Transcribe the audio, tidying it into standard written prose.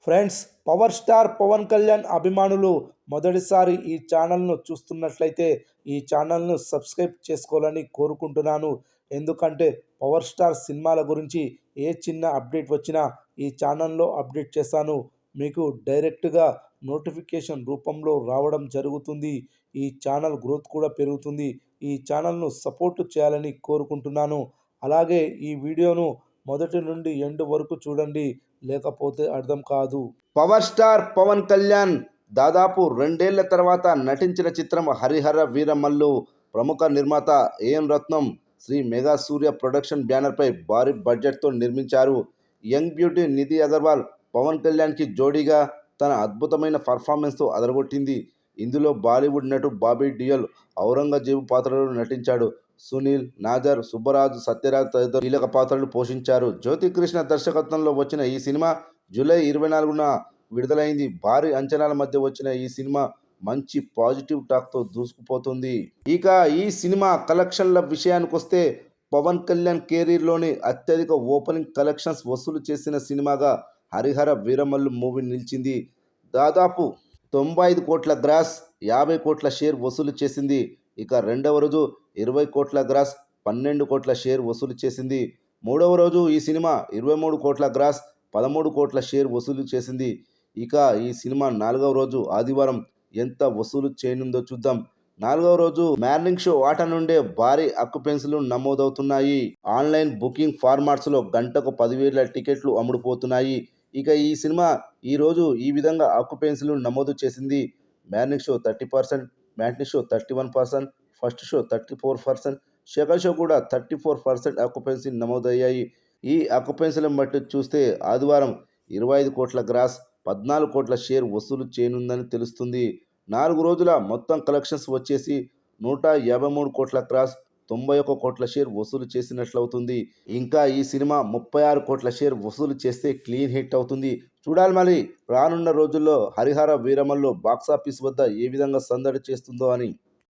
Friends, power star Pawan Kalyan అభిమానులు మొదటిసారి ఈ ఛానల్ను చూస్తున్నట్లయితే ఈ ఛానల్ను సబ్స్క్రైబ్ చేసుకోవాలని కోరుకుంటున్నాను. ఎందుకంటే పవర్ స్టార్ సినిమాల గురించి ఏ చిన్న అప్డేట్ వచ్చినా ఈ ఛానల్లో అప్డేట్ చేస్తాను. మీకు డైరెక్ట్గా నోటిఫికేషన్ రూపంలో రావడం జరుగుతుంది. ఈ ఛానల్ గ్రోత్ కూడా పెరుగుతుంది. ఈ ఛానల్ను సపోర్ట్ చేయాలని కోరుకుంటున్నాను. అలాగే ఈ వీడియోను మొదటి నుండి ఎండ్ వరకు చూడండి, లేకపోతే అర్థం కాదు. పవర్ స్టార్ పవన్ కళ్యాణ్ దాదాపు 2 ఏళ్ల తర్వాత నటించిన చిత్రం హరిహర వీరమల్లు. ప్రముఖ నిర్మాత A N Ratnam Sri mega Surya production బ్యానర్పై భారీ బడ్జెట్తో నిర్మించారు. యంగ్ బ్యూటీ నిధి అగర్వాల్ పవన్ కళ్యాణ్కి జోడీగా తన అద్భుతమైన పర్ఫార్మెన్స్తో అదరగొట్టింది. ఇందులో బాలీవుడ్ నటు బాబీ డియోల్ ఔరంగజేబు పాత్రలో నటించాడు. సునీల్, నాజర్, సుబ్బరాజు, సత్యరాజ్ తదితరులు కీలక పాత్రలు పోషించారు. జ్యోతికృష్ణ దర్శకత్వంలో వచ్చిన ఈ సినిమా జూలై 24న విడుదలైంది. భారీ అంచనాల మధ్య వచ్చిన ఈ సినిమా మంచి పాజిటివ్ టాక్తో దూసుకుపోతుంది. ఇక ఈ సినిమా కలెక్షన్ల విషయానికొస్తే పవన్ కళ్యాణ్ కెరీర్లోని అత్యధిక ఓపెనింగ్ కలెక్షన్స్ వసూలు చేసిన సినిమాగా హరిహర వీరమల్లు మూవీ నిలిచింది. దాదాపు 95 కోట్ల గ్రాస్, 50 కోట్ల షేర్ వసూలు చేసింది. ఇక రెండవ రోజు 20 కోట్ల గ్రాస్, 12 కోట్ల షేర్ వసూలు చేసింది. మూడవ రోజు ఈ సినిమా 23 కోట్ల గ్రాస్, 13 కోట్ల షేర్ వసూలు చేసింది. ఇక ఈ సినిమా 4వ రోజు ఆదివారం ఎంత వసూలు చేయనుందో చూద్దాం. 4వ రోజు మార్నింగ్ షో ఆట నుండే భారీ ఆక్యుపెన్సీలు నమోదవుతున్నాయి. ఆన్లైన్ బుకింగ్ ఫార్మాట్స్లో గంటకు 10,000 టికెట్లు అమ్ముడుపోతున్నాయి. ఇక ఈ సినిమా ఈరోజు ఈ విధంగా ఆక్యుపెన్సీలు నమోదు చేసింది. Morning show 30%, matinee show 31%, first show 34%, second show కూడా 34% ఆక్యుపెన్సీ నమోదయ్యాయి. ఈ ఆక్యుపెన్సీలను బట్టి చూస్తే ఆదివారం 25 కోట్ల గ్రాస్, 14 కోట్ల షేర్ వసూలు చేయనుందని తెలుస్తుంది. 4 రోజుల మొత్తం కలెక్షన్స్ వచ్చేసి 153 కోట్ల గ్రాస్, 91 కోట్ల షేర్ వసూలు చేసినట్లవుతుంది. ఇంకా ఈ సినిమా 36 కోట్ల షేర్ వసూలు చేస్తే క్లీన్ హిట్ అవుతుంది. చూడాలి మరి రానున్న రోజుల్లో హరిహర వీరమల్లు బాక్సాఫీస్ వద్ద ఏ విధంగా సందడి చేస్తుందో అని.